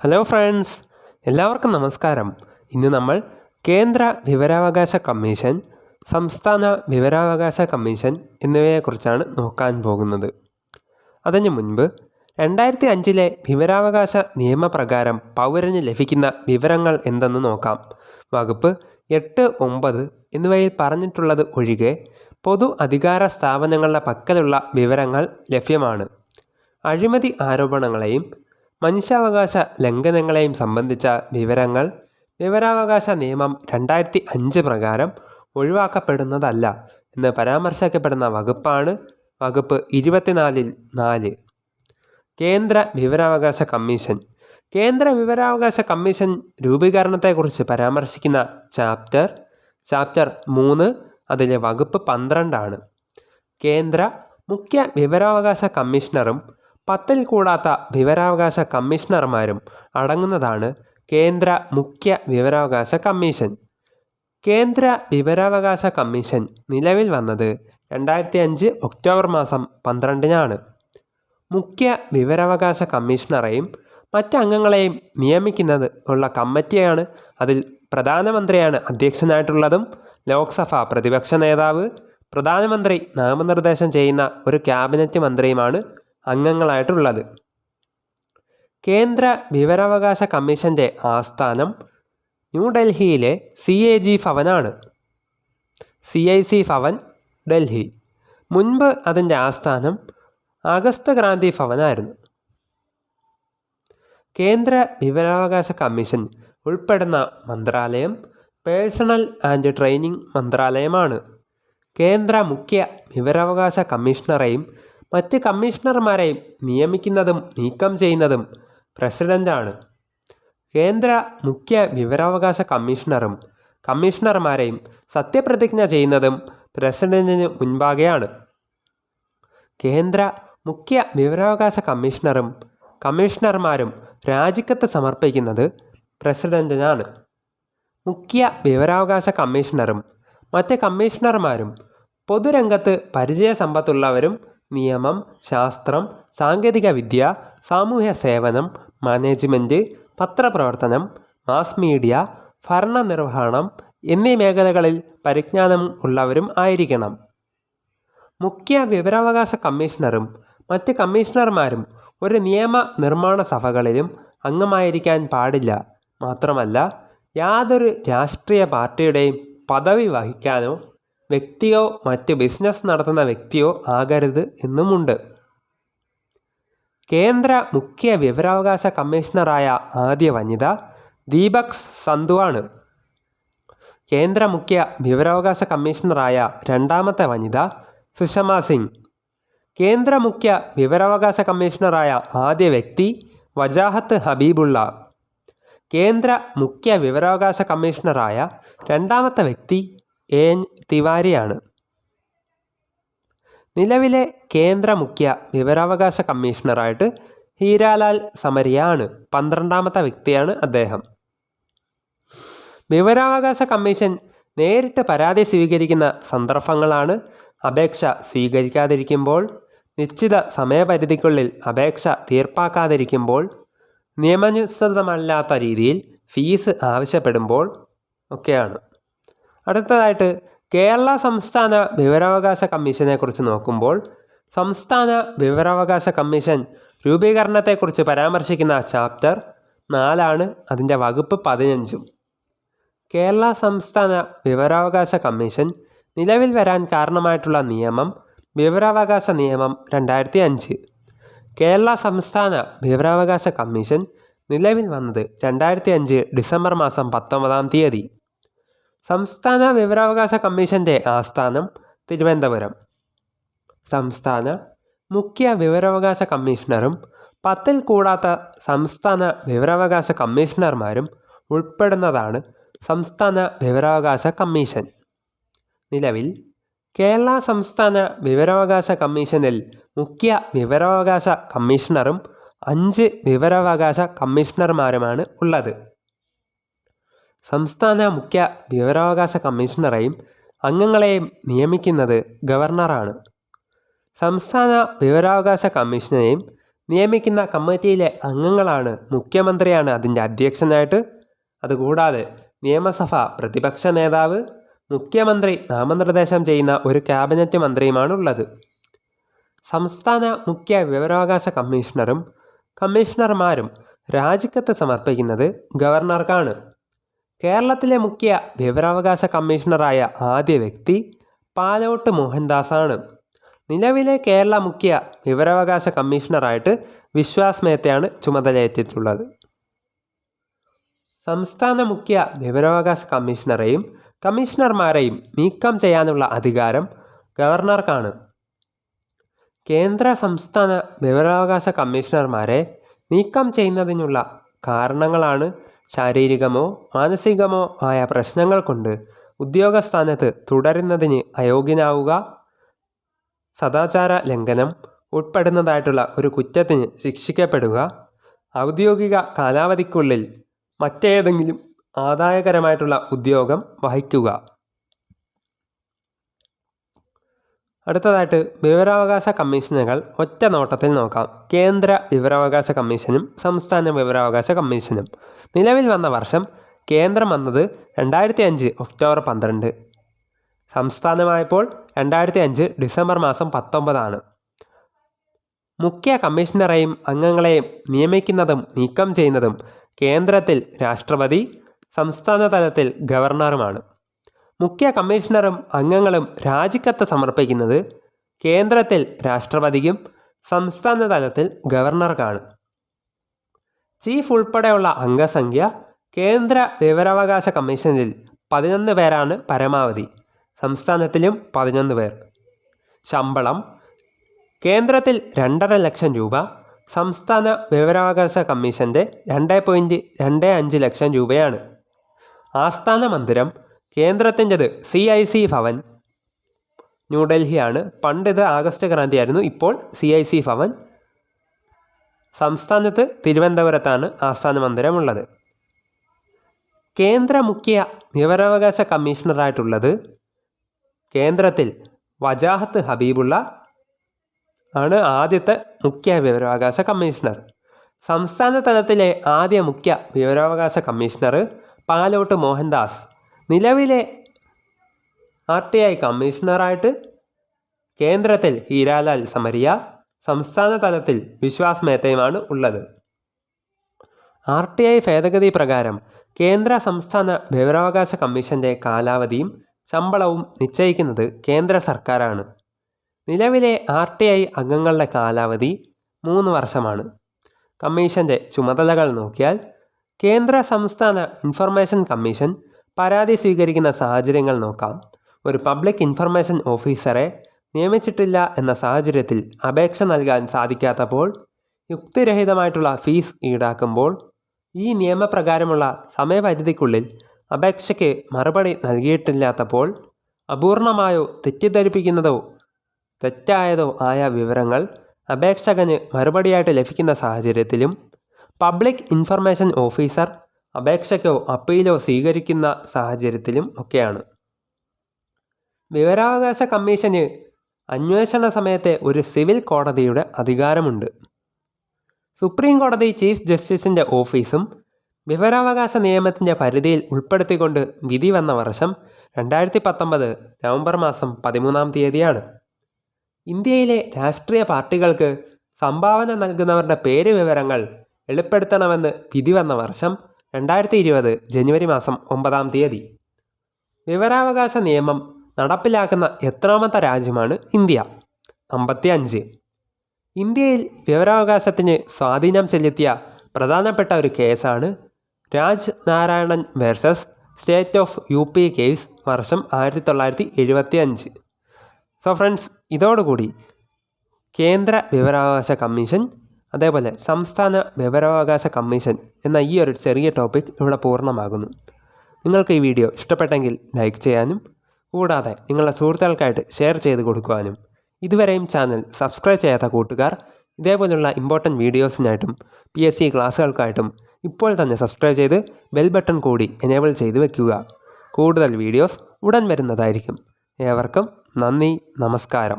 Hello friends, എല്ലാവർക്കും നമസ്കാരം. ഇന്ന് നമ്മൾ കേന്ദ്ര വിവരാവകാശ കമ്മീഷൻ, സംസ്ഥാന വിവരാവകാശ കമ്മീഷൻ എന്നിവയെക്കുറിച്ചാണ് നോക്കാൻ പോകുന്നത്. അതിനു മുൻപ് 2005 വിവരാവകാശ നിയമപ്രകാരം പൗരന് ലഭിക്കുന്ന വിവരങ്ങൾ എന്തെന്ന് നോക്കാം. വകുപ്പ് 8, 9 എന്നിവയിൽ പറഞ്ഞിട്ടുള്ളത് ഒഴികെ പൊതു അധികാര സ്ഥാപനങ്ങളുടെ പക്കലുള്ള വിവരങ്ങൾ ലഭ്യമാണ്. അഴിമതി ആരോപണങ്ങളെയും മനുഷ്യാവകാശ ലംഘനങ്ങളെയും സംബന്ധിച്ച വിവരങ്ങൾ വിവരാവകാശ നിയമം 2005 പ്രകാരം ഒഴിവാക്കപ്പെടുന്നതല്ല എന്ന് പരാമർശിക്കപ്പെടുന്ന വകുപ്പാണ് വകുപ്പ് 24(4). കേന്ദ്ര വിവരാവകാശ കമ്മീഷൻ. കേന്ദ്ര വിവരാവകാശ കമ്മീഷൻ രൂപീകരണത്തെക്കുറിച്ച് പരാമർശിക്കുന്ന ചാപ്റ്റർ 3, അതിലെ വകുപ്പ് 12 ആണ്. കേന്ദ്ര മുഖ്യ വിവരാവകാശ കമ്മീഷണറും 10-ൽ കൂടാത്ത വിവരാവകാശ കമ്മീഷണർമാരും അടങ്ങുന്നതാണ് കേന്ദ്ര മുഖ്യ വിവരാവകാശ കമ്മീഷൻ. കേന്ദ്ര വിവരാവകാശ കമ്മീഷൻ നിലവിൽ വന്നത് 2005 ഒക്ടോബർ മാസം 12-നാണ്. മുഖ്യ വിവരാവകാശ കമ്മീഷണറെയും മറ്റ് അംഗങ്ങളെയും നിയമിക്കുന്നത് ഉള്ള കമ്മിറ്റിയാണ്. അതിൽ പ്രധാനമന്ത്രിയാണ് അധ്യക്ഷനായിട്ടുള്ളതും ലോക്സഭ പ്രതിപക്ഷ നേതാവ്, പ്രധാനമന്ത്രി നാമനിർദ്ദേശം ചെയ്യുന്ന ഒരു ക്യാബിനറ്റ് മന്ത്രിയുമാണ് അംഗങ്ങളായിട്ടുള്ളത്. കേന്ദ്ര വിവരാവകാശ കമ്മീഷൻ്റെ ആസ്ഥാനം ന്യൂഡൽഹിയിലെ CAG ഭവനാണ്. CIC ഭവൻ, ഡൽഹി. മുൻപ് അതിൻ്റെ ആസ്ഥാനം ആഗസ്റ്റ് ക്രാന്തി ഭവനായിരുന്നു. കേന്ദ്ര വിവരാവകാശ കമ്മീഷൻ ഉൾപ്പെടുന്ന മന്ത്രാലയം പേഴ്സണൽ ആൻഡ് ട്രെയിനിങ് മന്ത്രാലയമാണ്. കേന്ദ്ര മുഖ്യ വിവരാവകാശ കമ്മീഷണറെയും മറ്റ് കമ്മീഷണർമാരെയും നിയമിക്കുന്നതും നീക്കം ചെയ്യുന്നതും പ്രസിഡൻ്റാണ്. കേന്ദ്ര മുഖ്യ വിവരാവകാശ കമ്മീഷണറും കമ്മീഷണർമാരെയും സത്യപ്രതിജ്ഞ ചെയ്യുന്നതും പ്രസിഡന്റിന് മുൻപാകെയാണ്. കേന്ദ്ര മുഖ്യ വിവരാവകാശ കമ്മീഷണറും കമ്മീഷണർമാരും രാജിക്കത്ത് സമർപ്പിക്കുന്നത് പ്രസിഡന്റിനാണ്. മുഖ്യ വിവരാവകാശ കമ്മീഷണറും മറ്റ് കമ്മീഷണർമാരും പൊതുരംഗത്ത് പരിചയസമ്പത്തുള്ളവരും നിയമം, ശാസ്ത്രം, സാങ്കേതിക വിദ്യ, സാമൂഹ്യ സേവനം, മാനേജ്മെൻറ്റ്, പത്രപ്രവർത്തനം, മാസ് മീഡിയ, ഭരണനിർവഹണം എന്നീ മേഖലകളിൽ പരിജ്ഞാനം ഉള്ളവരും ആയിരിക്കണം. മുഖ്യ വിവരാവകാശ കമ്മീഷണറും മറ്റ് കമ്മീഷണർമാരും ഒരു നിയമ നിർമ്മാണ സഭകളിലും അംഗമായിരിക്കാൻ പാടില്ല. മാത്രമല്ല, യാതൊരു രാഷ്ട്രീയ പാർട്ടിയുടെയും പദവി വഹിക്കാനോ വ്യക്തിയോ മറ്റ് ബിസിനസ് നടത്തുന്ന വ്യക്തിയോ ആകരുത് എന്നുമുണ്ട്. കേന്ദ്ര മുഖ്യ വിവരാവകാശ കമ്മീഷണറായ ആദ്യ വനിത ദീപക് സന്ധു ആണ്. കേന്ദ്ര മുഖ്യ വിവരാവകാശ കമ്മീഷണറായ രണ്ടാമത്തെ വനിത സുഷമ സിംഗ്. കേന്ദ്ര മുഖ്യ വിവരാവകാശ കമ്മീഷണറായ ആദ്യ വ്യക്തി വജാഹത്ത് ഹബീബുള്ള. കേന്ദ്ര മുഖ്യ വിവരാവകാശ കമ്മീഷണറായ രണ്ടാമത്തെ വ്യക്തി AN തിവാരിയാണ്. നിലവിലെ കേന്ദ്ര മുഖ്യ വിവരാവകാശ കമ്മീഷണറായിട്ട് ഹീരാലാൽ സമരിയ ആണ്. 12ാമത്തെ വ്യക്തിയാണ് അദ്ദേഹം. വിവരാവകാശ കമ്മീഷൻ നേരിട്ട് പരാതി സ്വീകരിക്കുന്ന സന്ദർഭങ്ങളാണ് അപേക്ഷ സ്വീകരിക്കാതിരിക്കുമ്പോൾ, നിശ്ചിത സമയപരിധിക്കുള്ളിൽ അപേക്ഷ തീർപ്പാക്കാതിരിക്കുമ്പോൾ, നിയമാനുസൃതമല്ലാത്ത രീതിയിൽ ഫീസ് ആവശ്യപ്പെടുമ്പോൾ ഒക്കെയാണ്. അടുത്തതായിട്ട് കേരള സംസ്ഥാന വിവരാവകാശ കമ്മീഷനെക്കുറിച്ച് നോക്കുമ്പോൾ, സംസ്ഥാന വിവരാവകാശ കമ്മീഷൻ രൂപീകരണത്തെക്കുറിച്ച് പരാമർശിക്കുന്ന ചാപ്റ്റർ 4 ആണ്. അതിൻ്റെ വകുപ്പ് 15. കേരള സംസ്ഥാന വിവരാവകാശ കമ്മീഷൻ നിലവിൽ വരാൻ കാരണമായിട്ടുള്ള നിയമം വിവരാവകാശ നിയമം 2005. കേരള സംസ്ഥാന വിവരാവകാശ കമ്മീഷൻ നിലവിൽ വന്നത് 2005 ഡിസംബർ മാസം 19-ാം തീയതി. സംസ്ഥാന വിവരാവകാശ കമ്മീഷൻ്റെ ആസ്ഥാനം തിരുവനന്തപുരം. സംസ്ഥാന മുഖ്യ വിവരാവകാശ കമ്മീഷണറും 10-ൽ കൂടാത്ത സംസ്ഥാന വിവരാവകാശ കമ്മീഷണർമാരും ഉൾപ്പെടുന്നതാണ് സംസ്ഥാന വിവരാവകാശ കമ്മീഷൻ. നിലവിൽ കേരള സംസ്ഥാന വിവരാവകാശ കമ്മീഷനിൽ മുഖ്യ വിവരാവകാശ കമ്മീഷണറും 5 വിവരാവകാശ കമ്മീഷണർമാരുമാണ് ഉള്ളത്. സംസ്ഥാന മുഖ്യ വിവരാവകാശ കമ്മീഷണറെയും അംഗങ്ങളെയും നിയമിക്കുന്നത് ഗവർണറാണ്. സംസ്ഥാന വിവരാവകാശ കമ്മീഷനെയും നിയമിക്കുന്ന കമ്മിറ്റിയിലെ അംഗങ്ങളാണ് മുഖ്യമന്ത്രിയാണ് അതിൻ്റെ അധ്യക്ഷനായിട്ട്. അതുകൂടാതെ നിയമസഭ പ്രതിപക്ഷ നേതാവ്, മുഖ്യമന്ത്രി നാമനിർദ്ദേശം ചെയ്യുന്ന ഒരു ക്യാബിനറ്റ് മന്ത്രിയുമാണുള്ളത്. സംസ്ഥാന മുഖ്യ വിവരാവകാശ കമ്മീഷണറും കമ്മീഷണർമാരും രാജിക്കത്ത് സമർപ്പിക്കുന്നത് ഗവർണർക്കാണ്. കേരളത്തിലെ മുഖ്യ വിവരാവകാശ കമ്മീഷണറായ ആദ്യ വ്യക്തി പാലോട്ട് മോഹൻദാസാണ്. നിലവിലെ കേരള മുഖ്യ വിവരാവകാശ കമ്മീഷണറായിട്ട് വിശ്വാസ് മേത്തയാണ് ചുമതലയേറ്റിട്ടുള്ളത്. സംസ്ഥാന മുഖ്യ വിവരാവകാശ കമ്മീഷണറെയും കമ്മീഷണർമാരെയും നീക്കം ചെയ്യാനുള്ള അധികാരം ഗവർണർക്കാണ്. കേന്ദ്ര സംസ്ഥാന വിവരാവകാശ കമ്മീഷണർമാരെ നീക്കം ചെയ്യുന്നതിനുള്ള കാരണങ്ങളാണ് ശാരീരികമോ മാനസികമോ ആയ പ്രശ്നങ്ങൾ കൊണ്ട് ഉദ്യോഗസ്ഥാനത്ത് തുടരുന്നതിന് അയോഗ്യനാവുക, സദാചാര ലംഘനം ഉൾപ്പെടുന്നതായിട്ടുള്ള ഒരു കുറ്റത്തിന് ശിക്ഷിക്കപ്പെടുക, ഔദ്യോഗിക കാലാവധിക്കുള്ളിൽ മറ്റേതെങ്കിലും ആദായകരമായിട്ടുള്ള ഉദ്യോഗം വഹിക്കുക. അടുത്തതായിട്ട് വിവരാവകാശ കമ്മീഷനുകൾ ഒറ്റ നോട്ടത്തിൽ നോക്കാം. കേന്ദ്ര വിവരാവകാശ കമ്മീഷനും സംസ്ഥാന വിവരാവകാശ കമ്മീഷനും. നിലവിൽ വന്ന വർഷം കേന്ദ്രം വന്നത് 2005 ഒക്ടോബർ 12, സംസ്ഥാനമായപ്പോൾ 2005 ഡിസംബർ മാസം 19. മുഖ്യ കമ്മീഷണറെയും അംഗങ്ങളെയും നിയമിക്കുന്നതും നീക്കം ചെയ്യുന്നതും കേന്ദ്രത്തിൽ രാഷ്ട്രപതി, സംസ്ഥാന തലത്തിൽ ഗവർണറുമാണ്. മുഖ്യ കമ്മീഷണറും അംഗങ്ങളും രാജിക്കത്ത് സമർപ്പിക്കുന്നത് കേന്ദ്രത്തിൽ രാഷ്ട്രപതിക്കും സംസ്ഥാന തലത്തിൽ ഗവർണർക്കാണ്. ചീഫ് ഉൾപ്പെടെയുള്ള അംഗസംഖ്യ കേന്ദ്ര വിവരാവകാശ കമ്മീഷനിൽ 11 പേരാണ് പരമാവധി, സംസ്ഥാനത്തിലും 11 പേർ. ശമ്പളം കേന്ദ്രത്തിൽ 2.5 ലക്ഷം രൂപ, സംസ്ഥാന വിവരാവകാശ കമ്മീഷൻ്റെ 2.25 ലക്ഷം രൂപയാണ്. ആസ്ഥാന മന്ദിരം കേന്ദ്രത്തിൻ്റെത് CIC ഭവൻ ന്യൂഡൽഹിയാണ്. പണ്ട് ഇത് ആഗസ്റ്റ് ക്രാന്തിയായിരുന്നു, ഇപ്പോൾ CIC ഭവൻ. സംസ്ഥാനത്ത് തിരുവനന്തപുരത്താണ് ആസ്ഥാന മന്ദിരമുള്ളത്. കേന്ദ്ര മുഖ്യ വിവരാവകാശ കമ്മീഷണറായിട്ടുള്ളത് കേന്ദ്രത്തിൽ വജാഹത്ത് ഹബീബുള്ള ആണ് ആദ്യത്തെ മുഖ്യ വിവരാവകാശ കമ്മീഷണർ. സംസ്ഥാന തലത്തിലെ ആദ്യ മുഖ്യ വിവരാവകാശ കമ്മീഷണർ പാലോട്ട് മോഹൻദാസ്. നിലവിലെ RTI കമ്മീഷണറായിട്ട് കേന്ദ്രത്തിൽ ഹീരാലാൽ സമരിയ, സംസ്ഥാന തലത്തിൽ വിശ്വാസ് മേത്തയുമാണ് ഉള്ളത്. RTI ഭേദഗതി പ്രകാരം കേന്ദ്ര സംസ്ഥാന വിവരാവകാശ കമ്മീഷൻ്റെ കാലാവധിയും ശമ്പളവും നിശ്ചയിക്കുന്നത് കേന്ദ്ര സർക്കാരാണ്. നിലവിലെ RTI അംഗങ്ങളുടെ കാലാവധി 3 വർഷമാണ്. കമ്മീഷൻ്റെ ചുമതലകൾ നോക്കിയാൽ കേന്ദ്ര സംസ്ഥാന ഇൻഫർമേഷൻ കമ്മീഷൻ പരാതി സ്വീകരിക്കുന്ന സാഹചര്യങ്ങൾ നോക്കാം. ഒരു പബ്ലിക് ഇൻഫർമേഷൻ ഓഫീസറെ നിയമിച്ചിട്ടില്ല എന്ന സാഹചര്യത്തിൽ അപേക്ഷ നൽകാൻ സാധിക്കാത്തപ്പോൾ, യുക്തിരഹിതമായിട്ടുള്ള ഫീസ് ഈടാക്കുമ്പോൾ, ഈ നിയമപ്രകാരമുള്ള സമയപരിധിക്കുള്ളിൽ അപേക്ഷയ്ക്ക് മറുപടി നൽകിയിട്ടില്ലാത്തപ്പോൾ, അപൂർണമായോ തെറ്റിദ്ധരിപ്പിക്കുന്നതോ തെറ്റായതോ ആയ വിവരങ്ങൾ അപേക്ഷകന് മറുപടിയായിട്ട് ലഭിക്കുന്ന സാഹചര്യത്തിലും, പബ്ലിക് ഇൻഫർമേഷൻ ഓഫീസർ അപേക്ഷയ്ക്കോ അപ്പീലോ സ്വീകരിക്കുന്ന സാഹചര്യത്തിലും ഒക്കെയാണ്. വിവരാവകാശ കമ്മീഷന് അന്വേഷണ സമയത്തെ ഒരു സിവിൽ കോടതിയുടെ അധികാരമുണ്ട്. സുപ്രീം കോടതി ചീഫ് ജസ്റ്റിസിൻ്റെ ഓഫീസും വിവരാവകാശ നിയമത്തിൻ്റെ പരിധിയിൽ ഉൾപ്പെടുത്തിക്കൊണ്ട് വിധി വന്ന വർഷം 2019 നവംബർ മാസം 13 ഇന്ത്യയിലെ രാഷ്ട്രീയ പാർട്ടികൾക്ക് സംഭാവന നൽകുന്നവരുടെ പേര് വിവരങ്ങൾ വെളിപ്പെടുത്തണമെന്ന് വിധി വന്ന വർഷം 2020 ജനുവരി മാസം 9 വിവരാവകാശ നിയമം നടപ്പിലാക്കുന്ന എത്രാമത്തെ രാജ്യമാണ് ഇന്ത്യ? 55. ഇന്ത്യയിൽ വിവരാവകാശത്തിന് സ്വാധീനം ചെലുത്തിയ പ്രധാനപ്പെട്ട ഒരു കേസാണ് Raj Narayanan versus state of UP case, വർഷം 1975. സോ ഫ്രണ്ട്സ്, ഇതോടുകൂടി കേന്ദ്ര വിവരാവകാശ കമ്മീഷൻ അതേപോലെ സംസ്ഥാന വിവരാവകാശ കമ്മീഷൻ എന്ന ഈ ഒരു ചെറിയ ടോപ്പിക് ഇവിടെ പൂർണ്ണമാകുന്നു. നിങ്ങൾക്ക് ഈ വീഡിയോ ഇഷ്ടപ്പെട്ടെങ്കിൽ ലൈക്ക് ചെയ്യാനും കൂടാതെ നിങ്ങളുടെ സുഹൃത്തുക്കൾക്കായിട്ട് ഷെയർ ചെയ്ത് കൊടുക്കുവാനും, ഇതുവരെയും ചാനൽ സബ്സ്ക്രൈബ് ചെയ്യാത്ത കൂട്ടുകാർ ഇതേപോലുള്ള ഇമ്പോർട്ടൻറ്റ് വീഡിയോസിനായിട്ടും PSC ക്ലാസ്സുകൾക്കായിട്ടും ഇപ്പോൾ തന്നെ സബ്സ്ക്രൈബ് ചെയ്ത് ബെൽ ബട്ടൺ കൂടി എനേബിൾ ചെയ്ത് വയ്ക്കുക. കൂടുതൽ വീഡിയോസ് ഉടൻ വരുന്നതായിരിക്കും. ഏവർക്കും നന്ദി, നമസ്കാരം.